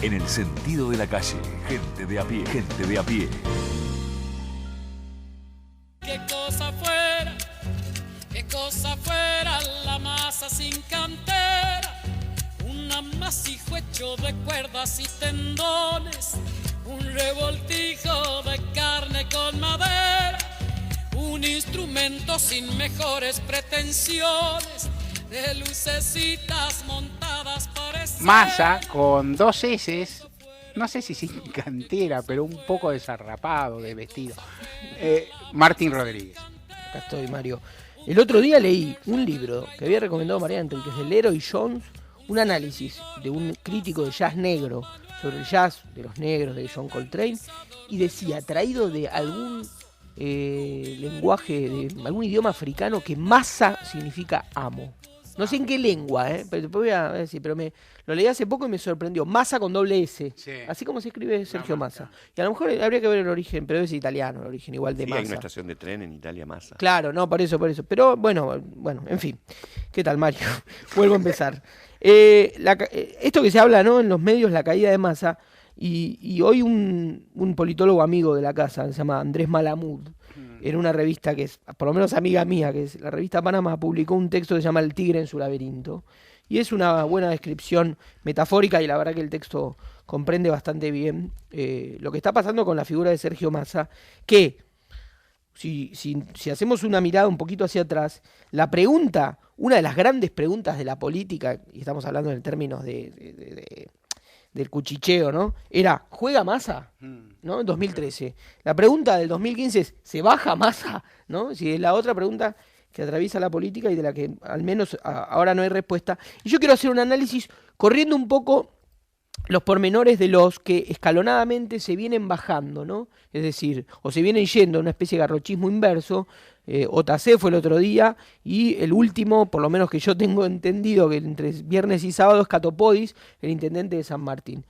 En el sentido de la calle, gente de a pie, gente de a pie. Qué cosa fuera la masa sin cantera, un amasijo hecho de cuerdas y tendones, un revoltijo de carne con madera, un instrumento sin mejores pretensiones, de lucecitas montadas para escena. Masa con dos S, no sé si sin cantera, pero un poco desarrapado de vestido. Martín Rodríguez. Acá estoy, Mario. El otro día leí un libro que había recomendado María Enriquez, de Leroy Jones, un análisis de un crítico de jazz negro sobre el jazz de los negros de John Coltrane, y decía, traído de algún lenguaje, de algún idioma africano, que masa significa amo. No sé en qué lengua, pero después voy a decir, pero lo leí hace poco y me sorprendió. Massa con doble S, sí. Así como se escribe Sergio Massa. Y a lo mejor habría que ver el origen, pero es italiano, el origen igual de Massa. Hay una estación de tren en Italia, Massa. Claro, no, por eso. Pero bueno, en fin. ¿Qué tal, Mario? Vuelvo a empezar. Esto que se habla, ¿no?, en los medios, la caída de Massa, y hoy un politólogo amigo de la casa, se llama Andrés Malamud, en una revista que es, por lo menos amiga mía, que es la revista Panamá, publicó un texto que se llama El tigre en su laberinto. Y es una buena descripción metafórica, y la verdad que el texto comprende bastante bien lo que está pasando con la figura de Sergio Massa, que, si hacemos una mirada un poquito hacia atrás, la pregunta, una de las grandes preguntas de la política, y estamos hablando en términos del cuchicheo, ¿no?, era, ¿juega Massa?, ¿no?, en 2013. La pregunta del 2015 es, ¿se baja Massa?, ¿no? Si es la otra pregunta que atraviesa la política y de la que al menos ahora no hay respuesta. Y yo quiero hacer un análisis corriendo un poco los pormenores de los que escalonadamente se vienen bajando, ¿no? Es decir, o se vienen yendo a una especie de garrochismo inverso. OTC fue el otro día, y el último, por lo menos que yo tengo entendido, que entre viernes y sábado, es Catopodis, el intendente de San Martín.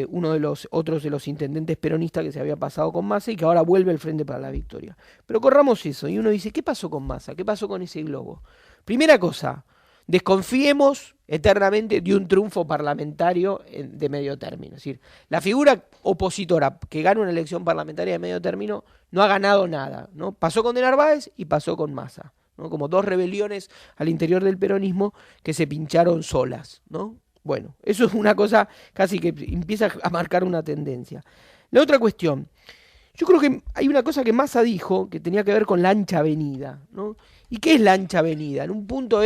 Uno de los otros de los intendentes peronistas que se había pasado con Massa y que ahora vuelve al Frente para la Victoria. Pero corramos eso, y uno dice, ¿qué pasó con Massa? ¿Qué pasó con ese globo? Primera cosa, desconfiemos eternamente de un triunfo parlamentario de medio término. Es decir, la figura opositora que gana una elección parlamentaria de medio término no ha ganado nada, ¿no? Pasó con de Narváez y pasó con Massa, ¿no? Como dos rebeliones al interior del peronismo que se pincharon solas, ¿no? Bueno, eso es una cosa casi que empieza a marcar una tendencia. La otra cuestión, yo creo que hay una cosa que Massa dijo que tenía que ver con la ancha avenida, ¿no? ¿Y qué es la ancha avenida? En un punto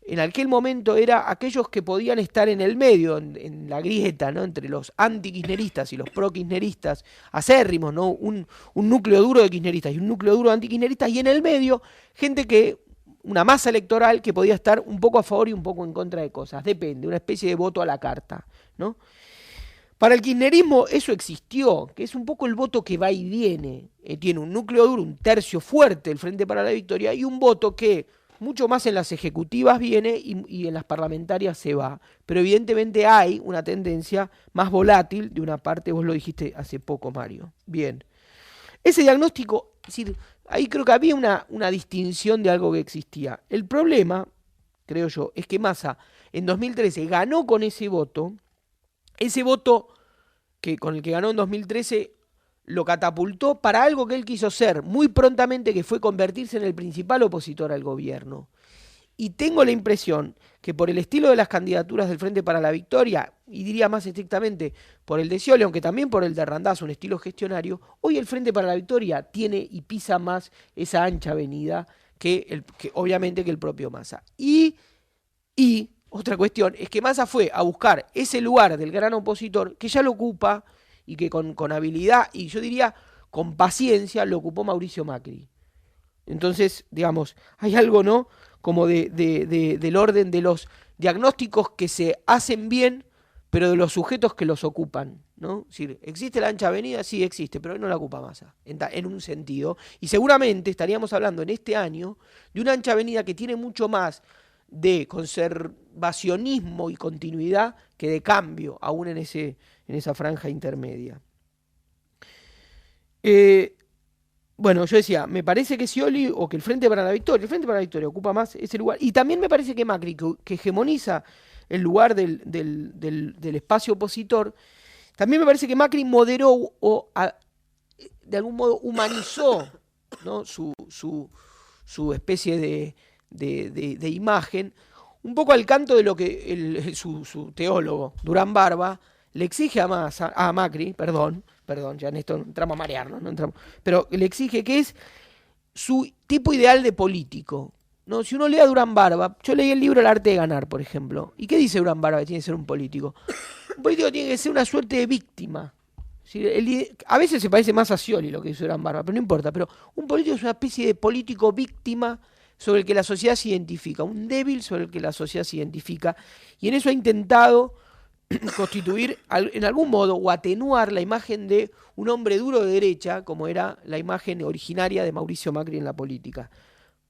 en aquel momento era aquellos que podían estar en el medio, en la grieta, ¿no?, entre los anti-kirchneristas y los pro-kirchneristas, acérrimos, ¿no?, un núcleo duro de kirchneristas y un núcleo duro de anti-kirchneristas, y en el medio, gente una masa electoral que podía estar un poco a favor y un poco en contra de cosas, depende, una especie de voto a la carta, ¿no? Para el kirchnerismo eso existió, que es un poco el voto que va y viene. Tiene un núcleo duro, un tercio fuerte, el Frente para la Victoria, y un voto que mucho más en las ejecutivas viene y en las parlamentarias se va. Pero evidentemente hay una tendencia más volátil de una parte, vos lo dijiste hace poco, Mario. Bien. Ese diagnóstico, es decir, ahí creo que había una distinción de algo que existía. El problema, creo yo, es que Massa en 2013 ganó con ese voto que con el que ganó en 2013 lo catapultó para algo que él quiso ser muy prontamente, que fue convertirse en el principal opositor al gobierno. Y tengo la impresión que por el estilo de las candidaturas del Frente para la Victoria, y diría más estrictamente por el de Scioli, aunque también por el de Randazzo, un estilo gestionario, hoy el Frente para la Victoria tiene y pisa más esa ancha avenida que obviamente que el propio Massa. Y otra cuestión es que Massa fue a buscar ese lugar del gran opositor que ya lo ocupa, y que con habilidad y yo diría con paciencia lo ocupó Mauricio Macri. Entonces, digamos, hay algo, ¿no?, como del orden de los diagnósticos que se hacen bien, pero de los sujetos que los ocupan, ¿no? Es decir, ¿existe la ancha avenida? Sí, existe, pero hoy no la ocupa Massa, en un sentido. Y seguramente estaríamos hablando en este año de una ancha avenida que tiene mucho más de conservacionismo y continuidad que de cambio, aún en esa franja intermedia. Bueno, yo decía, me parece que Scioli o que el Frente para la Victoria ocupa más ese lugar, y también me parece que Macri, que hegemoniza el lugar del espacio opositor, también me parece que Macri moderó de algún modo humanizó, ¿no? su especie de imagen, un poco al canto de lo que su teólogo, Durán Barba, le exige a Macri, perdón, ya en esto entramos a marearnos, no entramos, pero le exige que es su tipo ideal de político. ¿No? Si uno lee a Durán Barba, yo leí el libro El arte de ganar, por ejemplo. ¿Y qué dice Durán Barba que tiene que ser un político? Un político tiene que ser una suerte de víctima. A veces se parece más a Scioli lo que dice Durán Barba, pero no importa. Pero un político es una especie de político víctima sobre el que la sociedad se identifica, un débil sobre el que la sociedad se identifica. Y en eso ha intentado constituir en algún modo o atenuar la imagen de un hombre duro de derecha, como era la imagen originaria de Mauricio Macri en la política.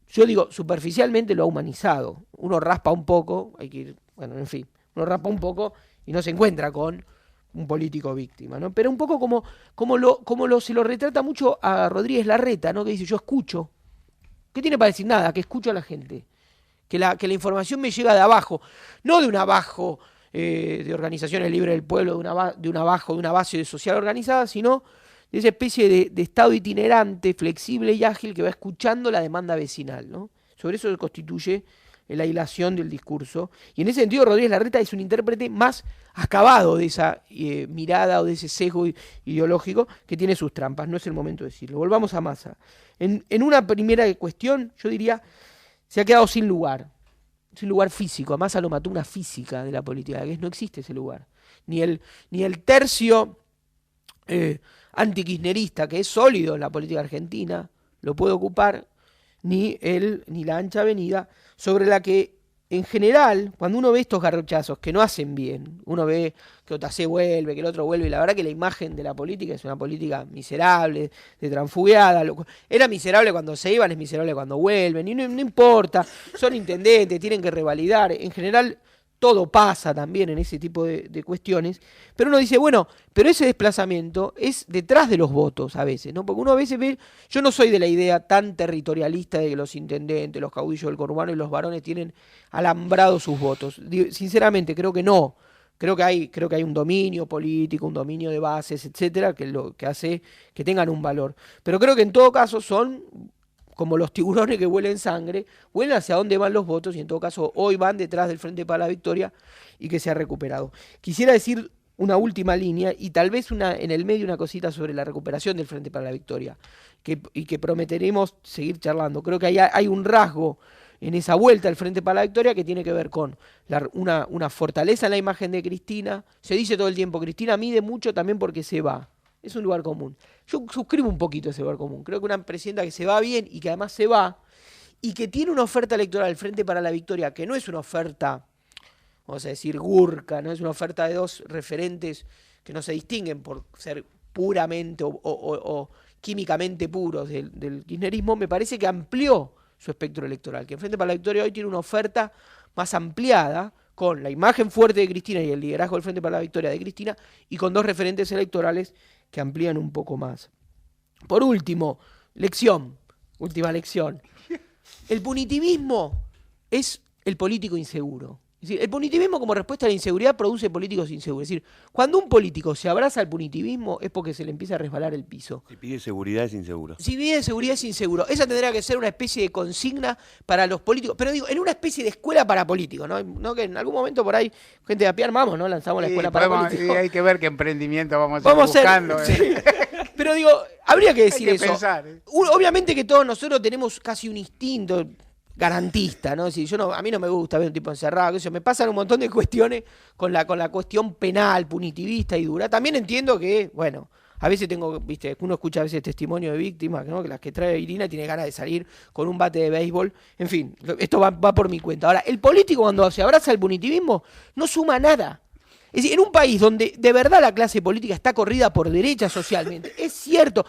Yo digo, superficialmente lo ha humanizado. Uno raspa un poco, uno raspa un poco y no se encuentra con un político víctima, ¿no? Pero un poco se lo retrata mucho a Rodríguez Larreta, ¿no? Que dice, yo escucho. ¿Qué tiene para decir? Nada, que escucho a la gente. Que la información me llega de abajo, no de un abajo de organizaciones libres del pueblo, de una base social organizada, sino de esa especie de estado itinerante, flexible y ágil que va escuchando la demanda vecinal, ¿no? Sobre eso se constituye la hilación del discurso. Y en ese sentido Rodríguez Larreta es un intérprete más acabado de esa mirada o de ese sesgo ideológico que tiene sus trampas. No es el momento de decirlo. Volvamos a Massa. En una primera cuestión, yo diría, se ha quedado sin lugar físico. A Massa lo mató una física de la política, que no existe ese lugar. Ni el tercio antikirchnerista, que es sólido en la política argentina, lo puede ocupar, ni la ancha avenida, sobre la que, en general, cuando uno ve estos garrochazos que no hacen bien, uno ve que Otacé vuelve, que el otro vuelve, y la verdad que la imagen de la política es una política miserable, de transfugiada. Era miserable cuando se iban, es miserable cuando vuelven, y no importa, son intendentes, tienen que revalidar, en general todo pasa también en ese tipo de cuestiones, pero uno dice, bueno, pero ese desplazamiento es detrás de los votos a veces, ¿no? Porque uno a veces ve, yo no soy de la idea tan territorialista de que los intendentes, los caudillos del conurbano y los varones tienen alambrados sus votos. Sinceramente, creo que no. Creo que hay un dominio político, un dominio de bases, etcétera, que hace que tengan un valor. Pero creo que en todo caso son como los tiburones que huelen sangre, huelen hacia dónde van los votos y en todo caso hoy van detrás del Frente para la Victoria y que se ha recuperado. Quisiera decir una última línea y tal vez en el medio una cosita sobre la recuperación del Frente para la Victoria y que prometeremos seguir charlando. Creo que hay un rasgo en esa vuelta al Frente para la Victoria que tiene que ver con una fortaleza en la imagen de Cristina. Se dice todo el tiempo, Cristina mide mucho también porque se va. Es un lugar común. Yo suscribo un poquito ese lugar común. Creo que una presidenta que se va bien y que además se va y que tiene una oferta electoral al Frente para la Victoria que no es una oferta, vamos a decir, gurka, no es una oferta de dos referentes que no se distinguen por ser puramente o químicamente puros del kirchnerismo. Me parece que amplió su espectro electoral, que el Frente para la Victoria hoy tiene una oferta más ampliada con la imagen fuerte de Cristina y el liderazgo del Frente para la Victoria de Cristina y con dos referentes electorales que amplían un poco más. Por último, última lección. El punitivismo es el político inseguro. Es decir, el punitivismo como respuesta a la inseguridad produce políticos inseguros. Es decir, cuando un político se abraza al punitivismo es porque se le empieza a resbalar el piso. Si pide seguridad es inseguro. Si pide seguridad es inseguro. Esa tendría que ser una especie de consigna para los políticos. Pero digo, en una especie de escuela para políticos, ¿no? Que en algún momento por ahí, gente de a pie armamos, ¿no? Lanzamos la escuela para políticos. Y hay que ver qué emprendimiento vamos a ir buscando. Sí. Pero digo, habría que decir eso. Pensar. Obviamente que todos nosotros tenemos casi un instinto garantista, ¿no? Es decir, a mí no me gusta ver un tipo encerrado, me pasan un montón de cuestiones con la cuestión penal, punitivista y dura. También entiendo que, bueno, a veces uno escucha a veces testimonio de víctimas, ¿no? Que las que trae Irina tiene ganas de salir con un bate de béisbol. En fin, esto va por mi cuenta. Ahora, el político cuando se abraza al punitivismo no suma nada. Es decir, en un país donde de verdad la clase política está corrida por derecha socialmente, es cierto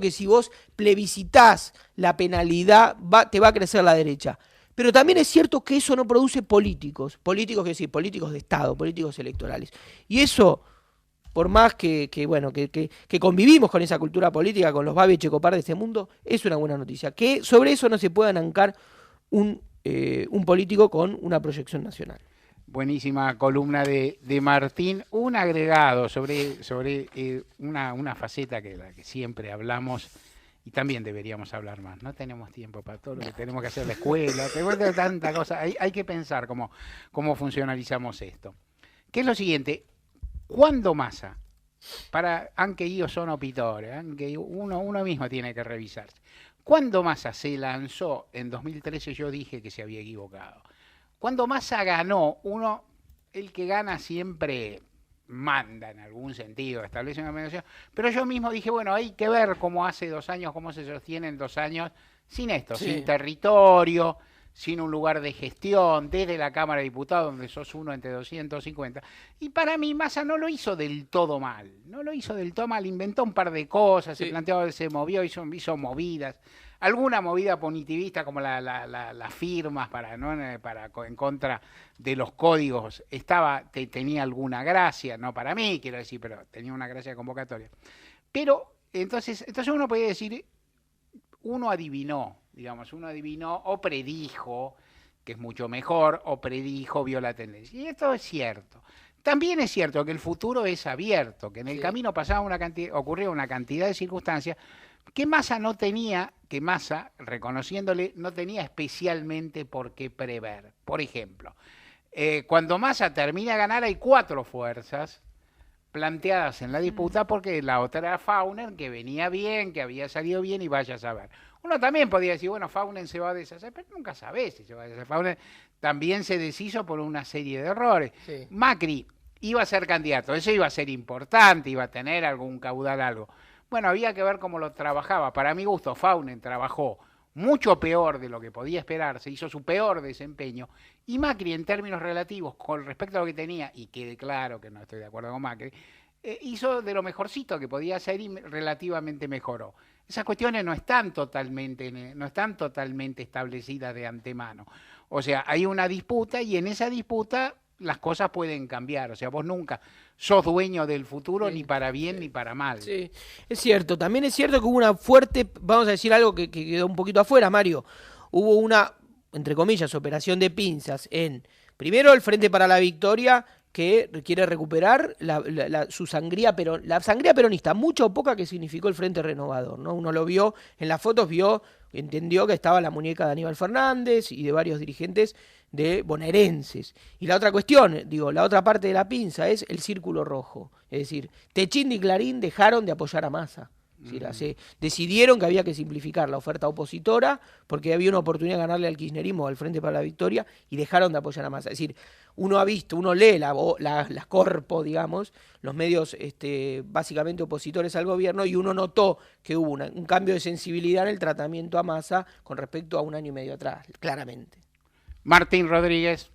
que si vos plebiscitás la penalidad, te va a crecer la derecha. Pero también es cierto que eso no produce políticos, es decir, políticos de Estado, políticos electorales. Y eso, por más que convivimos con esa cultura política, con los Babi y Checopar de este mundo, es una buena noticia. Que sobre eso no se pueda ancar un político con una proyección nacional. Buenísima columna de Martín. Un agregado sobre una faceta que la que siempre hablamos y también deberíamos hablar más. No tenemos tiempo para todo lo que tenemos que hacer la escuela, tenemos tanta cosa. Hay que pensar cómo funcionalizamos esto. ¿Qué es lo siguiente? ¿Cuándo Massa? Anche io sono pittore, anche uno mismo tiene que revisarse. Cuando Massa se lanzó en 2013, yo dije que se había equivocado. Cuando Massa ganó, el que gana siempre manda en algún sentido, establece una mediación, pero yo mismo dije, bueno, hay que ver cómo hace 2 años, cómo se sostiene en 2 años, sin esto, sin territorio, sin un lugar de gestión, desde la Cámara de Diputados, donde sos uno entre 250. Y para mí Massa no lo hizo del todo mal, inventó un par de cosas, se planteó, se movió, hizo movidas, alguna movida punitivista como las firmas en contra de los códigos, tenía alguna gracia, no para mí, quiero decir, pero tenía una gracia convocatoria. Pero entonces uno podría decir, uno adivinó o predijo, que es mucho mejor, o predijo, vio la tendencia. Y esto es cierto. También es cierto que el futuro es abierto, que en el camino ocurrió una cantidad de circunstancias que Massa, reconociéndole, no tenía especialmente por qué prever. Por ejemplo, cuando Massa termina de ganar hay 4 fuerzas planteadas en la disputa, porque la otra era Fauner, que venía bien, que había salido bien, y vaya a saber. Uno también podía decir, bueno, Fauner se va a deshacer, pero nunca sabés si se va a deshacer. Fauner también se deshizo por una serie de errores. Sí. Macri iba a ser candidato, eso iba a ser importante, iba a tener algún caudal, algo. Bueno, había que ver cómo lo trabajaba. Para mi gusto, Fauner trabajó mucho peor de lo que podía esperarse, hizo su peor desempeño, y Macri, en términos relativos, con respecto a lo que tenía, y quede claro que no estoy de acuerdo con Macri, hizo de lo mejorcito que podía hacer y relativamente mejoró. Esas cuestiones no están totalmente establecidas de antemano. O sea, hay una disputa, y en esa disputa las cosas pueden cambiar. O sea, vos nunca sos dueño del futuro, ni para bien ni para mal. Sí, es cierto. También es cierto que hubo una fuerte, vamos a decir algo que quedó un poquito afuera, Mario. Hubo una, entre comillas, operación de pinzas primero el Frente para la Victoria, que quiere recuperar su sangría, pero la sangría peronista, mucha o poca, que significó el Frente Renovador, ¿no? Uno lo vio en las fotos, entendió que estaba la muñeca de Aníbal Fernández y de varios dirigentes bonaerenses. Y la otra cuestión, la otra parte de la pinza es el círculo rojo. Es decir, Techín y Clarín dejaron de apoyar a Massa. Decidieron que había que simplificar la oferta opositora porque había una oportunidad de ganarle al kirchnerismo, al Frente para la Victoria, y dejaron de apoyar a Massa. Es decir, uno lee las corpo, digamos, los medios básicamente opositores al gobierno, y uno notó que hubo un cambio de sensibilidad en el tratamiento a Massa con respecto a 1 año y medio atrás, claramente. Martín Rodríguez.